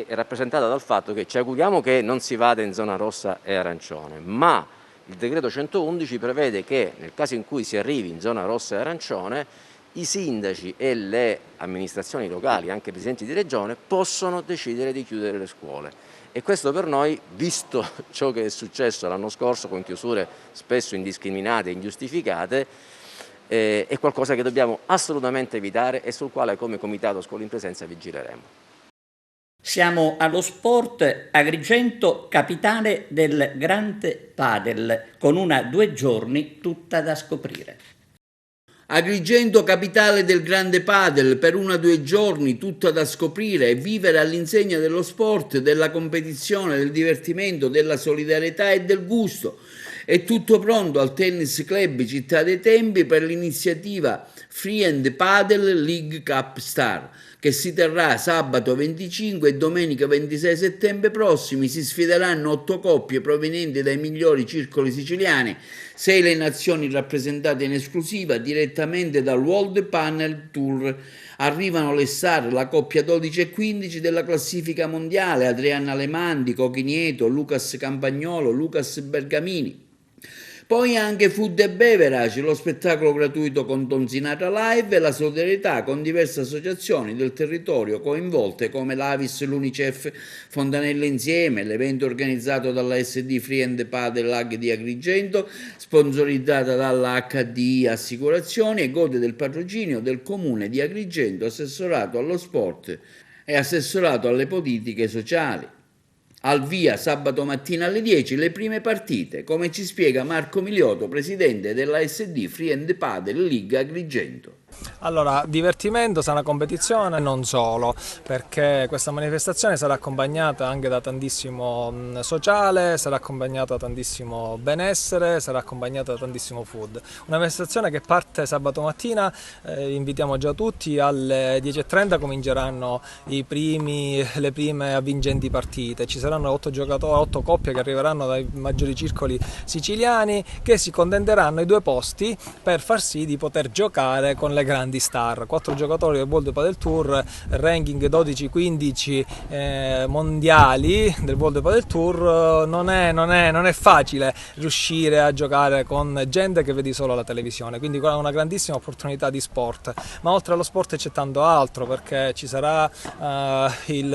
rappresentata dal fatto che ci auguriamo che non si vada in zona rossa e arancione, ma il decreto 111 prevede che nel caso in cui si arrivi in zona rossa e arancione, i sindaci e le amministrazioni locali, anche i presidenti di regione, possono decidere di chiudere le scuole. E questo per noi, visto ciò che è successo l'anno scorso con chiusure spesso indiscriminate e ingiustificate, è qualcosa che dobbiamo assolutamente evitare e sul quale come Comitato Scuola in Presenza vigileremo. Siamo allo sport. Agrigento, capitale del Grande Padel, con una 2 giorni tutta da scoprire. Agrigento, capitale del grande padel, per 1 o 2 giorni, tutta da scoprire e vivere all'insegna dello sport, della competizione, del divertimento, della solidarietà e del gusto. È tutto pronto al Tennis Club Città dei Tempi per l'iniziativa Free and Padel League Cup Star, che si terrà sabato 25 e domenica 26 settembre prossimi. Si sfideranno 8 coppie provenienti dai migliori circoli siciliani, 6 le nazioni rappresentate in esclusiva direttamente dal World Panel Tour. Arrivano le star, la coppia 12 e 15 della classifica mondiale, Adriana Lemandi, Cochi Nieto, Lucas Campagnolo, Lucas Bergamini. Poi anche Food e Beverage, lo spettacolo gratuito con Tonzinata Live e la solidarietà con diverse associazioni del territorio coinvolte come l'Avis, l'Unicef, Fontanelle Insieme, l'evento organizzato dalla SD Free and Padel Lag di Agrigento, sponsorizzata dalla HDI Assicurazioni e gode del patrocinio del Comune di Agrigento, assessorato allo sport e assessorato alle politiche sociali. Al via sabato mattina alle 10 le prime partite, come ci spiega Marco Miliotto, presidente della SD Free and Padel League Agrigento. Allora, divertimento sarà competizione, non solo, perché questa manifestazione sarà accompagnata anche da tantissimo sociale, sarà accompagnata da tantissimo benessere, sarà accompagnata da tantissimo food. Una manifestazione che parte sabato mattina, invitiamo già tutti, alle 10:30 cominceranno le prime avvincenti partite. Ci saranno 8 giocatori, 8 coppie che arriveranno dai maggiori circoli siciliani, che si contenderanno i 2 posti per far sì di poter giocare con le grandi star. 4 giocatori del World Padel Tour, ranking 12-15 mondiali del World Padel Tour. Non è facile riuscire a giocare con gente che vedi solo alla televisione, quindi è una grandissima opportunità di sport. Ma oltre allo sport c'è tanto altro, perché ci sarà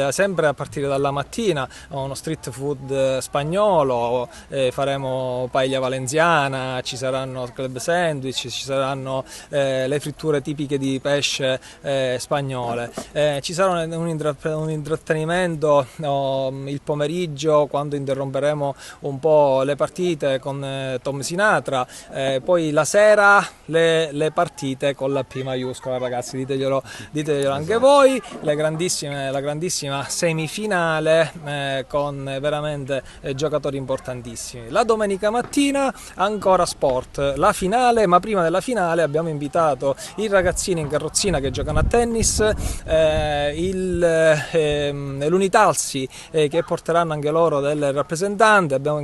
sempre a partire dalla mattina uno street food spagnolo, faremo paella valenziana, ci saranno club sandwich, ci saranno le fritture tipiche di pesce spagnole, ci sarà un intrattenimento il pomeriggio, quando interromperemo un po' le partite con Tom Sinatra, poi la sera le partite con la P maiuscola, ragazzi, diteglielo anche voi, la grandissima semifinale con veramente giocatori importantissimi. La domenica mattina ancora sport, la finale, ma prima della finale abbiamo invitato i ragazzini in carrozzina che giocano a tennis, l'Unitalsi che porteranno anche loro del rappresentante. Abbiamo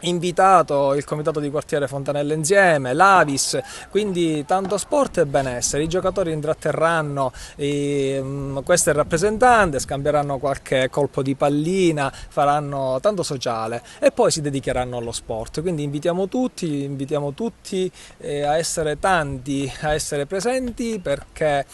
invitato il comitato di quartiere Fontanelle Insieme, l'Avis, quindi tanto sport e benessere. I giocatori intratterranno questo è il rappresentante, scambieranno qualche colpo di pallina, faranno tanto sociale e poi si dedicheranno allo sport. Quindi invitiamo tutti a essere tanti, a essere presenti, perché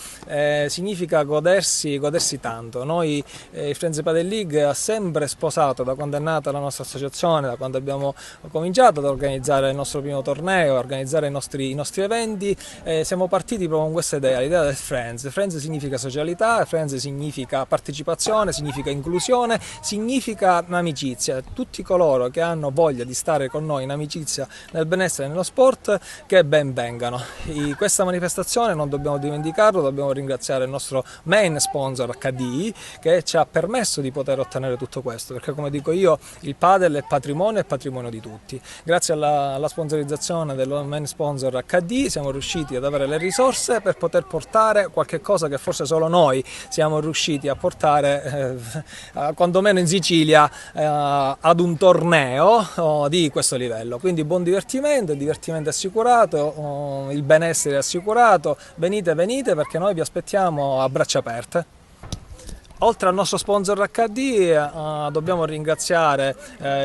significa godersi tanto. Noi il Friends Padel League ha sempre sposato, da quando è nata la nostra associazione, da quando abbiamo cominciato ad organizzare il nostro primo torneo, a organizzare i nostri eventi, siamo partiti proprio con questa idea, l'idea del Friends. Friends significa socialità, Friends significa partecipazione, significa inclusione, significa amicizia. Tutti coloro che hanno voglia di stare con noi in amicizia, nel benessere e nello sport, che ben vengano. Questa manifestazione, non dobbiamo dimenticarlo, dobbiamo ringraziare il nostro main sponsor HDI, che ci ha permesso di poter ottenere tutto questo, perché come dico io, il padel è patrimonio di tutti. Grazie alla sponsorizzazione del main sponsor HD siamo riusciti ad avere le risorse per poter portare qualche cosa che forse solo noi siamo riusciti a portare, quantomeno in Sicilia, ad un torneo di questo livello. Quindi buon divertimento, il divertimento è assicurato, il benessere è assicurato. Venite perché noi vi aspettiamo a braccia aperte. Oltre al nostro sponsor HD dobbiamo ringraziare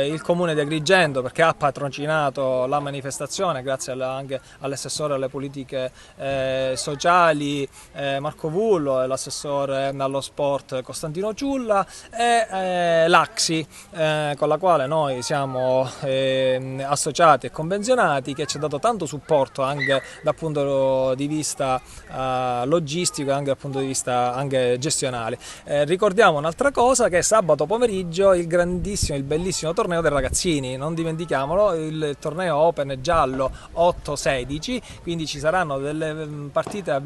il Comune di Agrigento, perché ha patrocinato la manifestazione, grazie anche all'assessore alle politiche sociali Marco Vullo e l'assessore allo sport Costantino Ciulla, e l'AXI, con la quale noi siamo associati e convenzionati, che ci ha dato tanto supporto anche dal punto di vista logistico e anche dal punto di vista anche gestionale. Ricordiamo un'altra cosa, che sabato pomeriggio il bellissimo torneo dei ragazzini, non dimentichiamolo, il torneo Open giallo 8-16, quindi ci saranno delle partite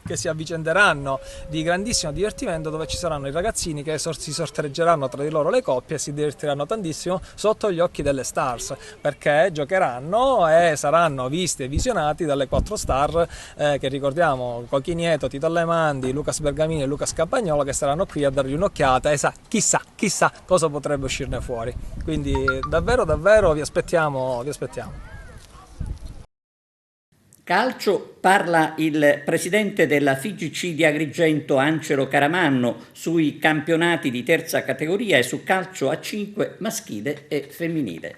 che si avvicenderanno di grandissimo divertimento, dove ci saranno i ragazzini che si sorteggeranno tra di loro le coppie e si divertiranno tantissimo sotto gli occhi delle stars, perché giocheranno e saranno visti e visionati dalle 4 star che ricordiamo, Cochi Nieto, Tito Allemandi, Lucas Bergamini e Lucas Campagnolo, che saranno qui a dargli un'occhiata e chissà cosa potrebbe uscirne fuori. Quindi davvero vi aspettiamo. Calcio, parla il presidente della FIGC di Agrigento, Angelo Caramanno, sui campionati di terza categoria e su calcio a 5 maschile e femminile.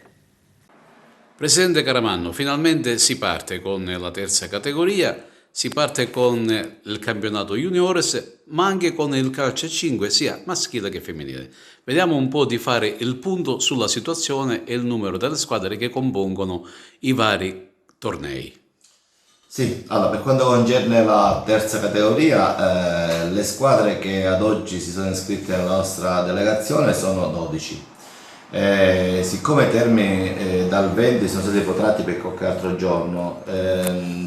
Presidente Caramanno, finalmente si parte con la terza categoria, si parte con il campionato juniores, ma anche con il calcio a 5 sia maschile che femminile. Vediamo un po' di fare il punto sulla situazione e il numero delle squadre che compongono i vari tornei. Sì, allora per quanto concerne la terza categoria, le squadre che ad oggi si sono iscritte nella nostra delegazione sono 12. Siccome i termini dal 20 sono stati protratti per qualche altro giorno,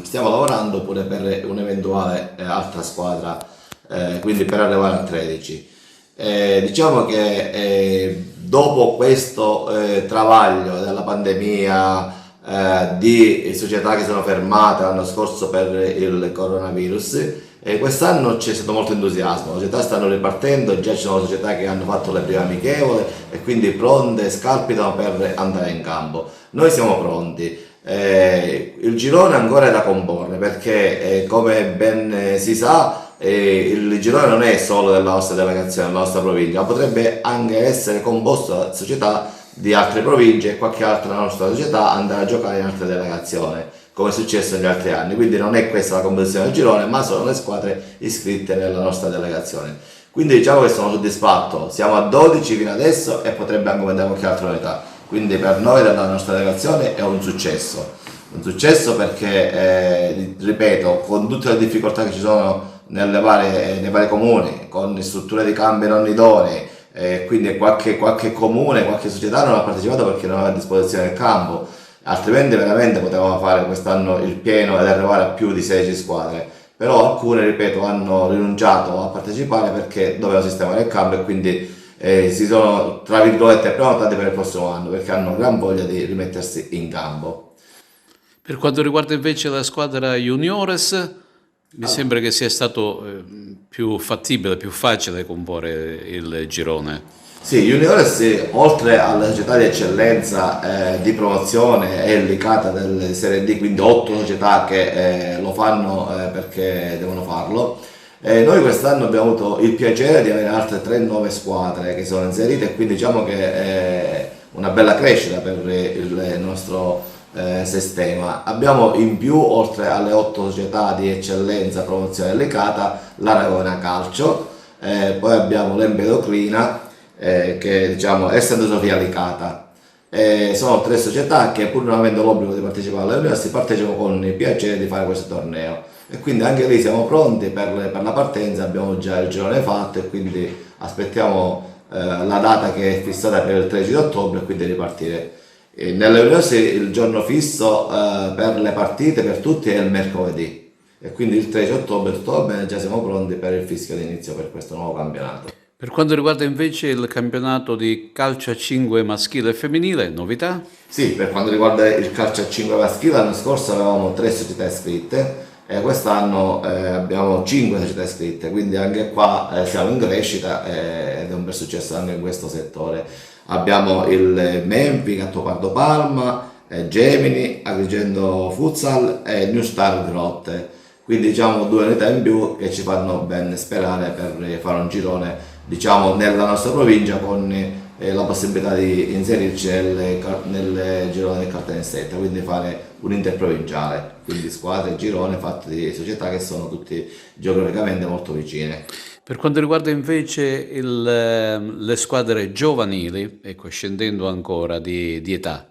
stiamo lavorando pure per un'eventuale altra squadra, quindi per arrivare a 13. Diciamo che dopo questo travaglio della pandemia, di società che sono fermate l'anno scorso per il coronavirus, quest'anno c'è stato molto entusiasmo, le società stanno ripartendo, già ci sono società che hanno fatto le prime amichevole e quindi pronte, scalpitano per andare in campo. Noi siamo pronti, il girone ancora è da comporre, perché come ben si sa il girone non è solo della nostra delegazione, della nostra provincia, ma potrebbe anche essere composto da società di altre province e qualche altra nostra società andare a giocare in altre delegazioni, come è successo negli altri anni. Quindi non è questa la composizione del girone, ma sono le squadre iscritte nella nostra delegazione. Quindi diciamo che sono soddisfatto, siamo a 12 fino adesso e potrebbe anche aumentare qualche altra unità. Quindi per noi della nostra delegazione è un successo perché, ripeto, con tutte le difficoltà che ci sono nei vari comuni, con strutture di cambio non idonee, quindi qualche comune, qualche società non ha partecipato perché non aveva a disposizione il campo, altrimenti veramente potevamo fare quest'anno il pieno ed arrivare a più di 16 squadre, però alcune, ripeto, hanno rinunciato a partecipare perché dovevano sistemare il campo e quindi si sono, tra virgolette, prenotati per il prossimo anno perché hanno gran voglia di rimettersi in campo. Per quanto riguarda invece la squadra juniores, mi sembra che sia stato più fattibile, più facile comporre il girone. Sì, juniores, oltre alle società di eccellenza di promozione e l'ICATA delle Serie D, quindi 8 società che lo fanno perché devono farlo, noi quest'anno abbiamo avuto il piacere di avere altre 3 nuove squadre che sono inserite e quindi diciamo che è una bella crescita per il nostro sistema. Abbiamo in più, oltre alle 8 società di eccellenza promozione delicata, l'Aragona Calcio, poi abbiamo l'Empedoclina, che diciamo è Santa Sofia Licata. Sono 3 società che, pur non avendo l'obbligo di partecipare alle università, partecipano con il piacere di fare questo torneo e quindi anche lì siamo pronti per la partenza, abbiamo già il girone fatto e quindi aspettiamo la data che è fissata per il 13 ottobre e quindi ripartire. Nelle università il giorno fisso per le partite per tutti è il mercoledì e quindi il 13 ottobre tutto va bene, già siamo pronti per il fischio d'inizio per questo nuovo campionato. Per quanto riguarda invece il campionato di calcio a 5 maschile e femminile, novità? Sì, per quanto riguarda il calcio a 5 maschile, l'anno scorso avevamo 3 società iscritte e quest'anno abbiamo 5 società iscritte, quindi anche qua siamo in crescita ed è un bel successo anche in questo settore. Abbiamo il Mempi, Gattopardo Parma, Gemini, Agrigento Futsal e New Star Grotte, quindi diciamo 2 unità in più che ci fanno ben sperare per fare un girone diciamo nella nostra provincia con la possibilità di inserirci nel girone del Caltanissetta, quindi fare un interprovinciale, quindi squadre e girone fatti di società che sono tutti geograficamente molto vicine. Per quanto riguarda invece le squadre giovanili, ecco, scendendo ancora di età.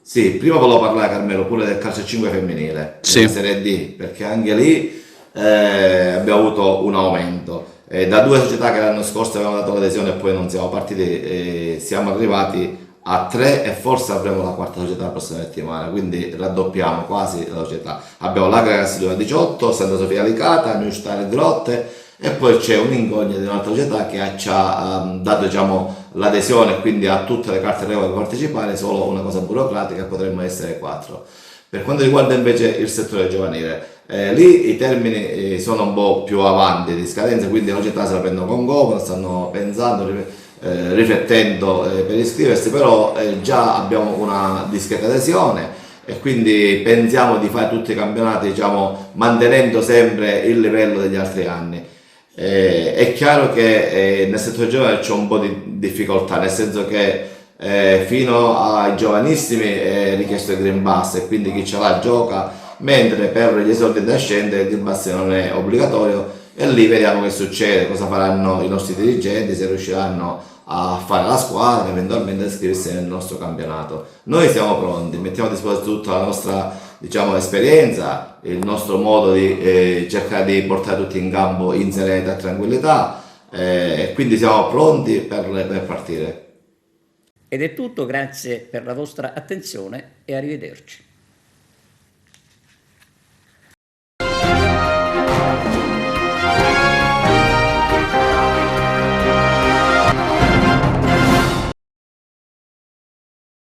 Sì, prima volevo parlare, Carmelo, pure del calcio a 5 femminile, sì, della Serie D, perché anche lì abbiamo avuto un aumento. Da 2 società che l'anno scorso avevano dato l'adesione e poi non siamo partiti, siamo arrivati a 3 e forse avremo la 4ª società la prossima settimana, quindi raddoppiamo quasi la società. Abbiamo l'Agragas 2018, Santa Sofia Licata, New Star Grotte e poi c'è un'incognita di un'altra società che ci ha dato, diciamo, l'adesione, quindi ha tutte le carte regola per partecipare, solo una cosa burocratica, potremmo essere 4. Per quanto riguarda invece il settore giovanile, lì i termini sono un po' più avanti di scadenza, quindi le società se la prendono con gomo, stanno pensando, riflettendo per iscriversi, però già abbiamo una discreta adesione e quindi pensiamo di fare tutti i campionati, diciamo, mantenendo sempre il livello degli altri anni. È chiaro che nel settore giovane c'è un po' di difficoltà, nel senso che fino ai giovanissimi è richiesto il Green Pass e quindi chi ce l'ha gioca, mentre per gli esordienti ascendenti il Green Pass non è obbligatorio e lì vediamo che succede, cosa faranno i nostri dirigenti, se riusciranno a fare la squadra, eventualmente a iscriversi nel nostro campionato. Noi siamo pronti, mettiamo a disposizione tutta la nostra, diciamo, esperienza, il nostro modo di cercare di portare tutti in campo in serenità e tranquillità e quindi siamo pronti per partire. Ed è tutto, grazie per la vostra attenzione e arrivederci.